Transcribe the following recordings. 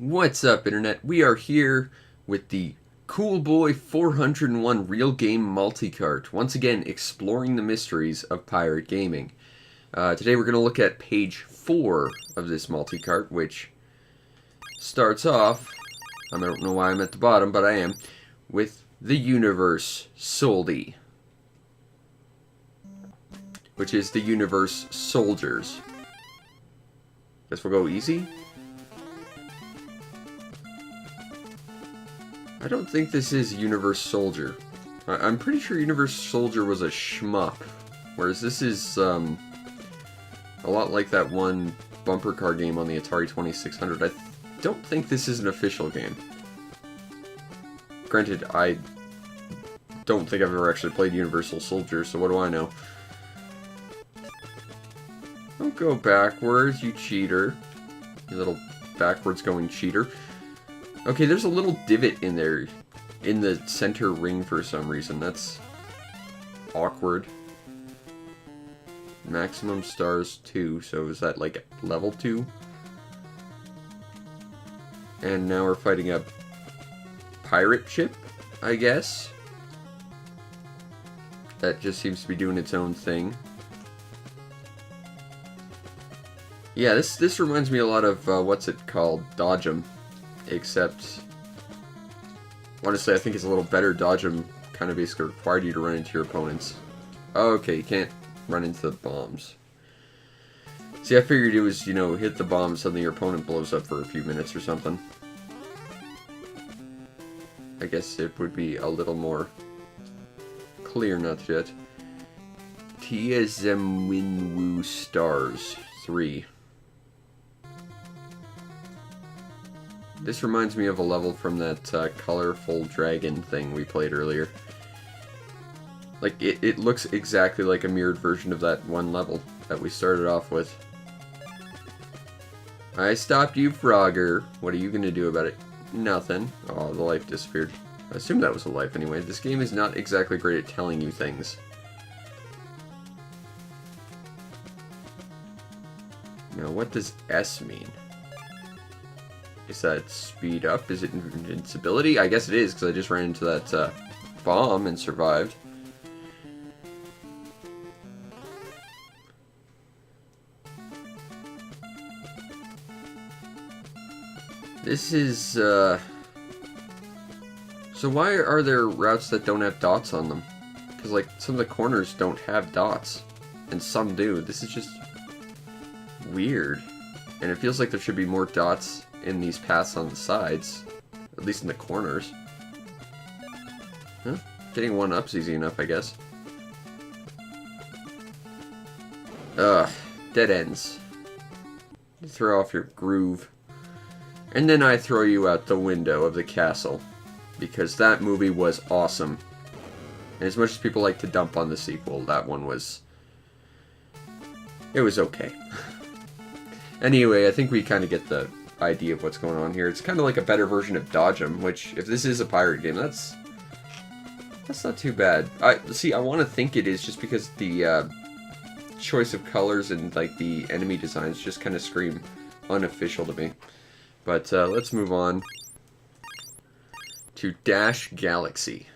What's up, Internet? We are here with the CoolBoy 401 Real Game Multicart, once again exploring the mysteries of pirate gaming. Today we're going to look at page 4 of this multicart, which starts off, I don't know why I'm at the bottom, but I am, with the universe Soldi, which is the universe soldiers. Guess we'll go easy. I don't think this is Universe Soldier. I'm pretty sure Universe Soldier was a shmup, whereas this is a lot like that one bumper car game on the Atari 2600. I don't think this is an official game. Granted, I don't think I've ever actually played Universal Soldier, so what do I know? Don't go backwards, you cheater. You little backwards going cheater. Okay, there's a little divot in there, in the center ring for some reason. That's awkward. Maximum stars 2, so is that like level 2? And now we're fighting a pirate ship, I guess? That just seems to be doing its own thing. Yeah, this reminds me a lot of, what's it called? Dodge'em. Except, honestly, I think it's a little better. Dodge'em kind of basically required you to run into your opponents. Okay, you can't run into the bombs. See, I figured it was, you know, hit the bomb, suddenly your opponent blows up for a few minutes or something. I guess it would be a little more clear, not yet. Tiazemwinwu Stars 3. This reminds me of a level from that colorful dragon thing we played earlier. Like, it looks exactly like a mirrored version of that one level that we started off with. I stopped you, Frogger. What are you gonna do about it? Nothing. Oh, the life disappeared. I assume that was a life anyway. This game is not exactly great at telling you things. Now, what does S mean? Is that speed up? Is it invincibility? I guess it is, because I just ran into that bomb and survived. This is, So why are there routes that don't have dots on them? Because, like, some of the corners don't have dots, and some do. This is just weird. And it feels like there should be more dots in these paths on the sides, at least in the corners. Huh? Getting one up's easy enough, I guess. Ugh, dead ends. You throw off your groove. And then I throw you out the window of the castle, because that movie was awesome. And as much as people like to dump on the sequel, that one was... it was okay. Anyway, I think we kind of get the idea of what's going on here. It's kind of like a better version of Dodge'em, which, if this is a pirate game, that's not too bad. I want to think it is, just because the choice of colors and like the enemy designs just kind of scream unofficial to me. But let's move on to Dash Galaxy.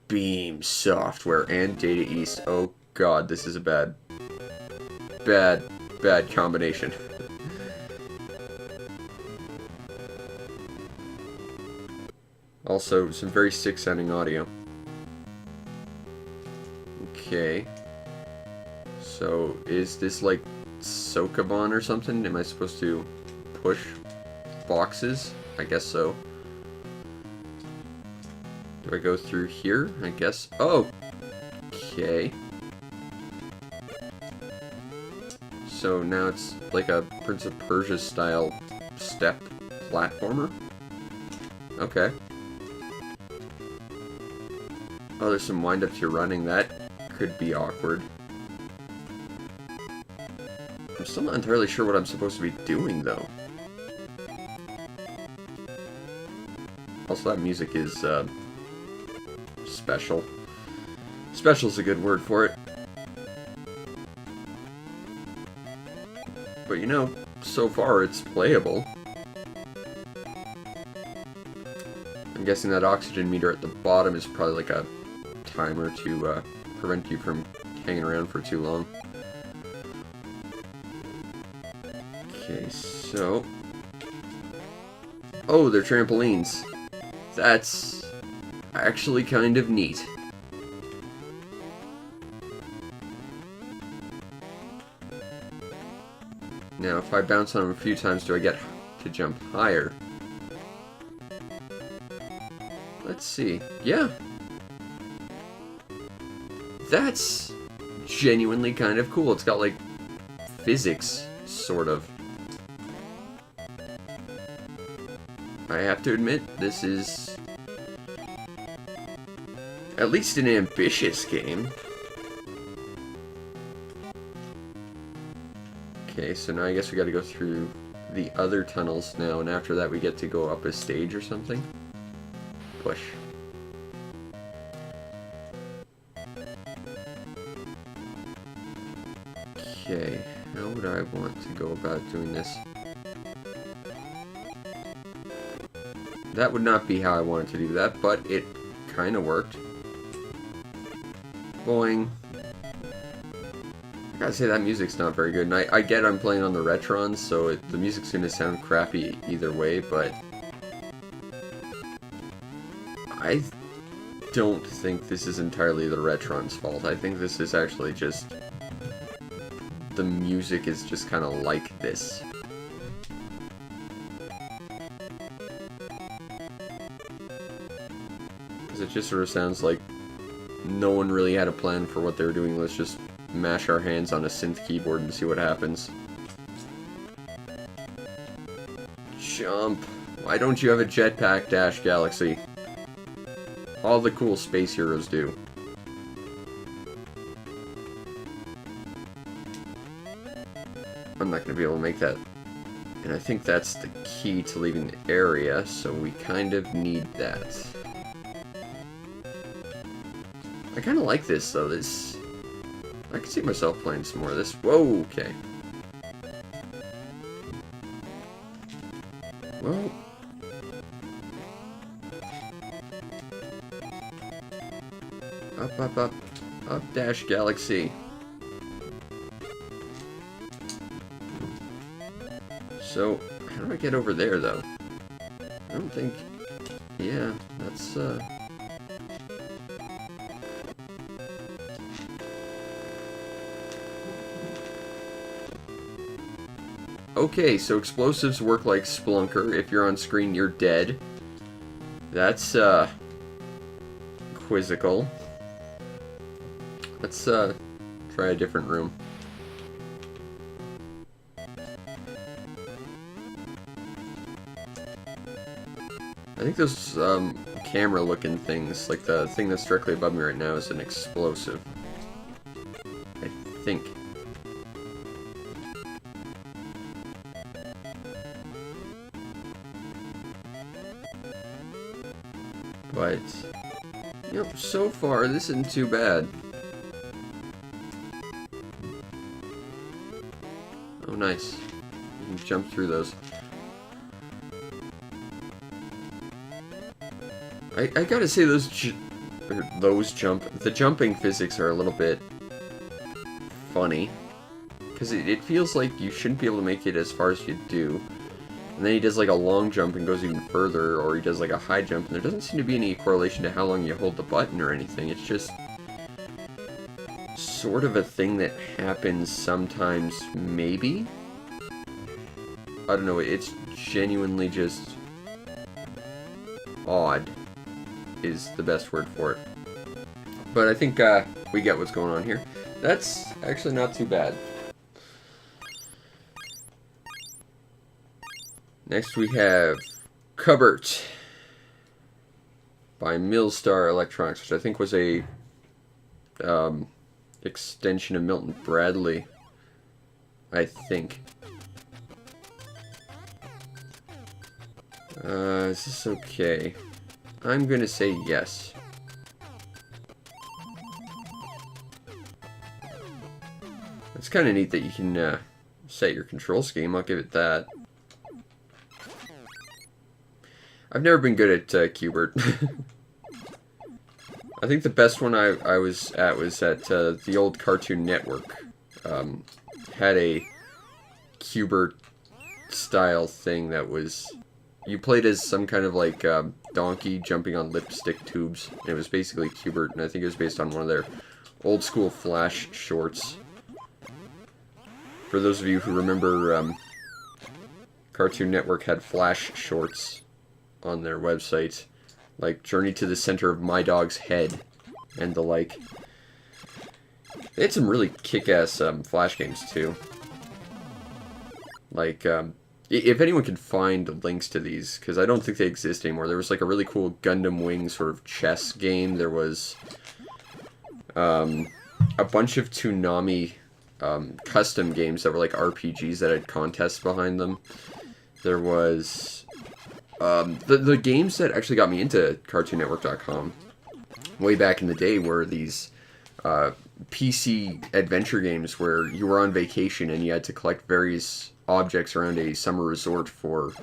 Beam Software and Data East. Oh god, this is a bad combination. Also, some very sick sounding audio. Okay. So, is this like Sokoban or something? Am I supposed to push boxes? I guess so. Do I go through here? I guess. Oh! Okay. So now it's like a Prince of Persia style step platformer? Okay. Oh, there's some wind-ups you're running. That could be awkward. I'm still not entirely sure what I'm supposed to be doing, though. Also, that music is, special. Special's a good word for it. But, you know, so far it's playable. I'm guessing that oxygen meter at the bottom is probably like a timer to prevent you from hanging around for too long. Okay, so... Oh, they're trampolines. That's actually kind of neat. Now, if I bounce on them a few times, do I get to jump higher? Let's see. Yeah. That's genuinely kind of cool. It's got, like, physics, sort of. I have to admit, this is at least an ambitious game. Okay, so now I guess we gotta go through the other tunnels now, and after that we get to go up a stage or something. Push. Okay, how would I want to go about doing this? That would not be how I wanted to do that, but it kind of worked. Boing. I gotta say, that music's not very good, and I get I'm playing on the Retrons, so the music's gonna sound crappy either way, but I don't think this is entirely the Retron's fault. I think this is actually just... the music is just kind of like this. Because it just sort of sounds like no one really had a plan for what they were doing. Let's just mash our hands on a synth keyboard and see what happens. Jump. Why don't you have a jetpack, Dash Galaxy? All the cool space heroes do. I'm not going to be able to make that. And I think that's the key to leaving the area, so we kind of need that. I kind of like this, though. This... I can see myself playing some more of this. Whoa, okay. Well... Up, up, up. Up, Dash Galaxy. So, how do I get over there, though? I don't think... Yeah, that's, Okay, so explosives work like Splunker. If you're on screen, you're dead. That's, quizzical. Let's, try a different room. I think those, camera-looking things, like the thing that's directly above me right now, is an explosive. I think. But, you know, so far, this isn't too bad. Oh, nice. You can jump through those. I gotta say, the jumping physics are a little bit funny. Because it feels like you shouldn't be able to make it as far as you do. And then he does like a long jump and goes even further, or he does like a high jump, and there doesn't seem to be any correlation to how long you hold the button or anything. It's just sort of a thing that happens sometimes, maybe? I don't know, it's genuinely just odd is the best word for it. But I think we get what's going on here. That's actually not too bad. Next we have Q-Bert by Millstar Electronics, which I think was a extension of Milton Bradley, I think. Is this okay? I'm gonna say yes. It's kind of neat that you can set your control scheme, I'll give it that. I've never been good at Q-Bert. I think the best one I was at the old Cartoon Network. Had a Q-Bert style thing that was... You played as some kind of like donkey jumping on lipstick tubes. And it was basically Q-Bert, and I think it was based on one of their old school Flash shorts. For those of you who remember, Cartoon Network had Flash shorts on their website, like Journey to the Center of My Dog's Head and the like. They had some really kick-ass Flash games too. Like, if anyone can find links to these, because I don't think they exist anymore. There was like a really cool Gundam Wing sort of chess game. There was a bunch of Toonami custom games that were like RPGs that had contests behind them. There was the games that actually got me into CartoonNetwork.com way back in the day were these PC adventure games where you were on vacation and you had to collect various objects around a summer resort for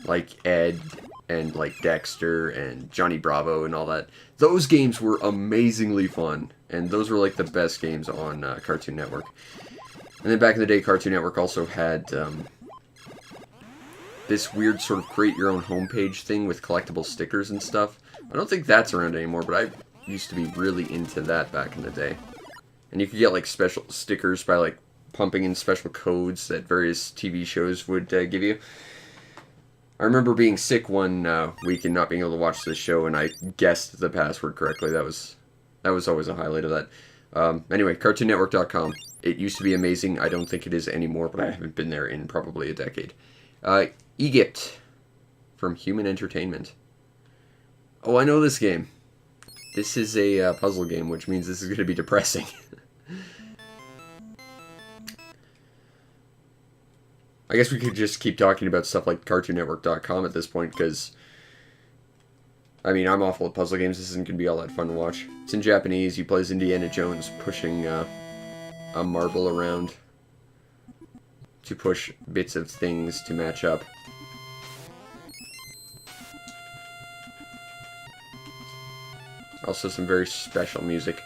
like Ed and like Dexter and Johnny Bravo and all that. Those games were amazingly fun, and those were like the best games on Cartoon Network. And then back in the day, Cartoon Network also had this weird sort of create your own homepage thing with collectible stickers and stuff. I don't think that's around anymore, but I used to be really into that back in the day. And you could get like special stickers by like pumping in special codes that various TV shows would give you. I remember being sick one week and not being able to watch the show, and I guessed the password correctly. That was always a highlight of that. Anyway, CartoonNetwork.com. It used to be amazing. I don't think it is anymore, but I haven't been there in probably a decade. Egypt from Human Entertainment. Oh, I know this game. This is a puzzle game, which means this is going to be depressing. I guess we could just keep talking about stuff like CartoonNetwork.com at this point, because, I mean, I'm awful at puzzle games. This isn't going to be all that fun to watch. It's in Japanese. You play as Indiana Jones pushing a marble around to push bits of things to match up. Also some very special music.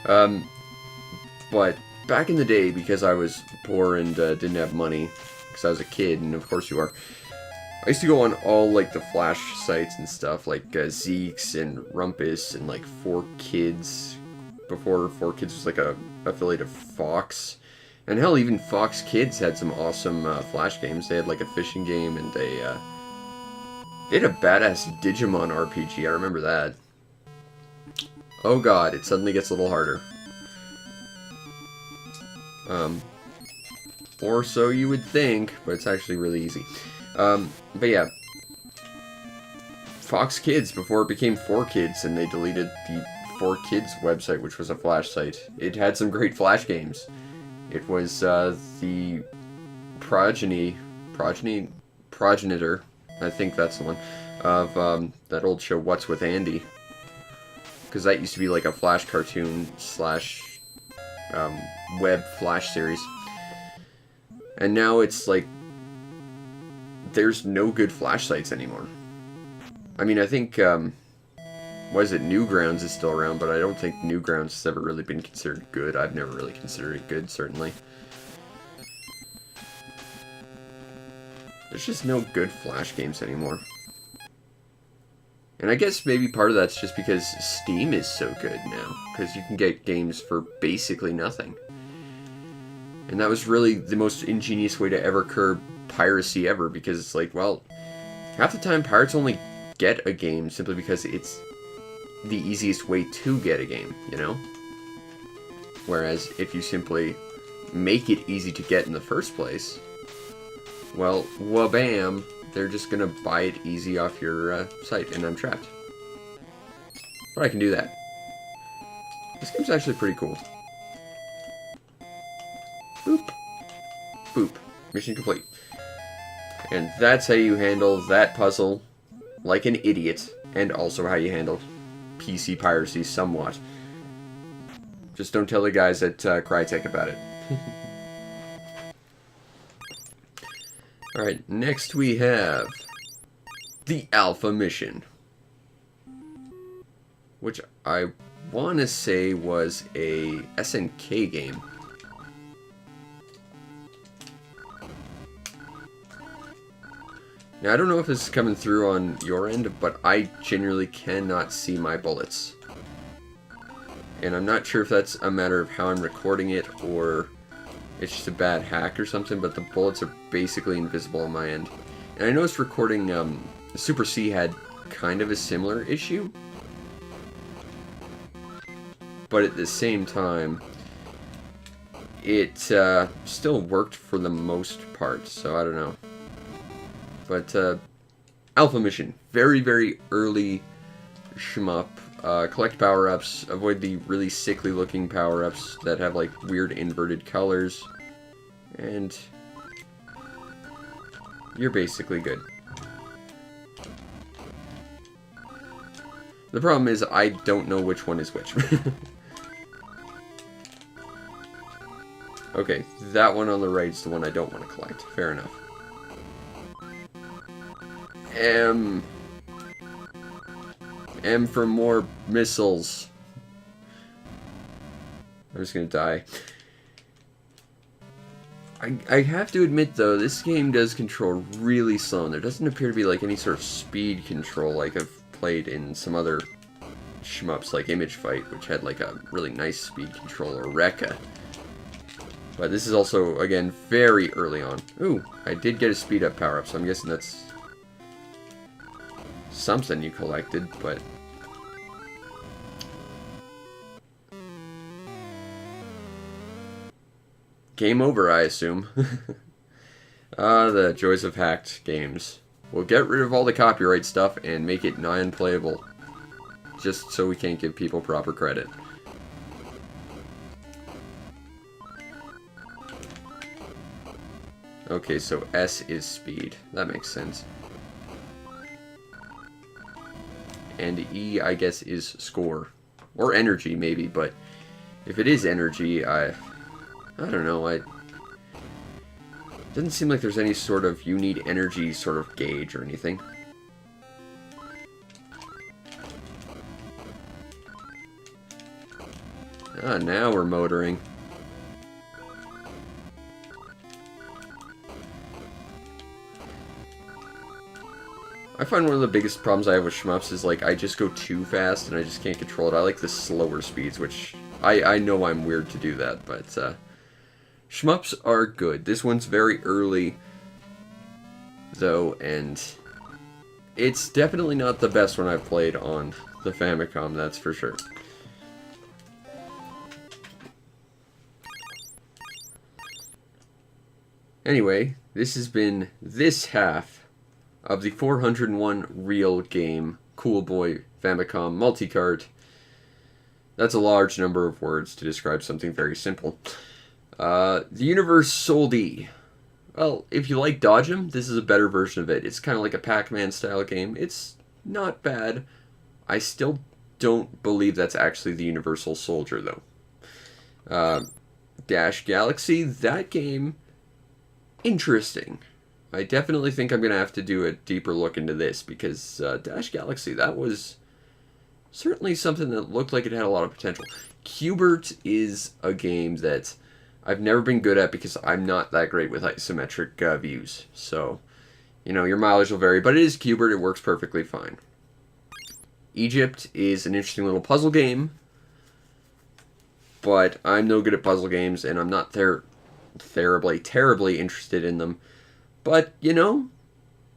But back in the day, because I was poor and didn't have money, because I was a kid, and of course you are, I used to go on all like the Flash sites and stuff, like Zeeks and Rumpus and like 4Kids, before 4Kids was like a affiliate of Fox. And hell, even Fox Kids had some awesome Flash games. They had like a fishing game, and they had a badass Digimon RPG, I remember that. Oh god, it suddenly gets a little harder. Or so you would think, but it's actually really easy. But yeah, Fox Kids, before it became 4Kids, and they deleted the 4Kids website, which was a Flash site. It had some great Flash games. It was the progenitor, I think that's the one, of that old show What's with Andy. Because that used to be like a Flash cartoon slash web Flash series. And now it's like, there's no good Flash sites anymore. I mean, I think, what is it, Newgrounds is still around, but I don't think Newgrounds has ever really been considered good. I've never really considered it good, certainly. There's just no good Flash games anymore. And I guess maybe part of that's just because Steam is so good now, because you can get games for basically nothing. And that was really the most ingenious way to ever curb piracy ever, because it's like, well, half the time pirates only get a game simply because it's the easiest way to get a game, you know? Whereas if you simply make it easy to get in the first place, well, wabam, they're just gonna buy it easy off your site, and I'm trapped. But I can do that. This game's actually pretty cool. Boop. Boop. Mission complete. And that's how you handle that puzzle like an idiot, and also how you handle PC piracy somewhat. Just don't tell the guys at Crytek about it. Alright, next we have the Alfa Mission, which I want to say was a SNK game. Now, I don't know if this is coming through on your end, but I genuinely cannot see my bullets. And I'm not sure if that's a matter of how I'm recording it, or it's just a bad hack or something, but the bullets are basically invisible on my end. And I noticed recording Super C had kind of a similar issue. But at the same time, it still worked for the most part, so I don't know. But Alfa Mission, very, very early shmup. Collect power-ups, avoid the really sickly looking power-ups that have like weird inverted colors, and you're basically good. The problem is I don't know which one is which. Okay, that one on the right is the one I don't want to collect. Fair enough. M for more missiles. I'm just gonna die. I have to admit, though, this game does control really slow, and there doesn't appear to be like any sort of speed control like I've played in some other shmups like Image Fight, which had like a really nice speed control, or Rekka. But this is also, again, very early on. Ooh, I did get a speed up power up, so I'm guessing that's something you collected, but game over, I assume. Ah, the joys of hacked games. We'll get rid of all the copyright stuff and make it non-playable, just so we can't give people proper credit. Okay, so S is speed. That makes sense. And E, I guess, is score. Or energy, maybe, but if it is energy, I don't know, it doesn't seem like there's any sort of you need energy sort of gauge or anything. Ah, now we're motoring. I find one of the biggest problems I have with shmups is, like, I just go too fast and I just can't control it. I like the slower speeds, which I know I'm weird to do that, but shmups are good. This one's very early, though, and it's definitely not the best one I've played on the Famicom, that's for sure. Anyway, this has been this half of the 401 real game CoolBoy Famicom Multicart. That's a large number of words to describe something very simple. The universe Soldi. Well, if you like Dodge'em, this is a better version of it. It's kind of like a Pac-Man style game. It's not bad. I still don't believe that's actually the Universal Soldier, though. Dash Galaxy, that game, interesting. I definitely think I'm going to have to do a deeper look into this, because Dash Galaxy, that was certainly something that looked like it had a lot of potential. Q-Bert is a game that I've never been good at because I'm not that great with isometric views. So, you know, your mileage will vary, but it is Q-Bert, it works perfectly fine. Egypt is an interesting little puzzle game, but I'm no good at puzzle games, and I'm not terribly interested in them. But, you know,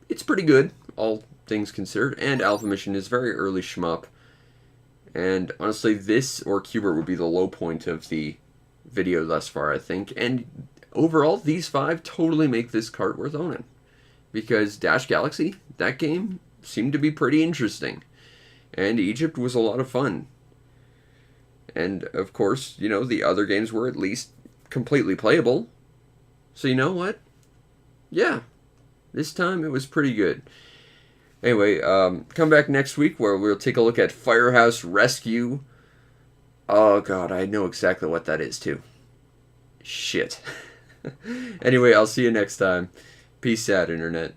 it's pretty good, all things considered. And Alfa Mission is very early shmup. And honestly, this or Q-Bert would be the low point of the video thus far, I think. And overall, these 5 totally make this cart worth owning. Because Dash Galaxy, that game, seemed to be pretty interesting. And Egypt was a lot of fun. And, of course, you know, the other games were at least completely playable. So you know what? Yeah, this time it was pretty good. Anyway, come back next week where we'll take a look at Firehouse Rescue. Oh god, I know exactly what that is too. Shit. Anyway, I'll see you next time. Peace out, Internet.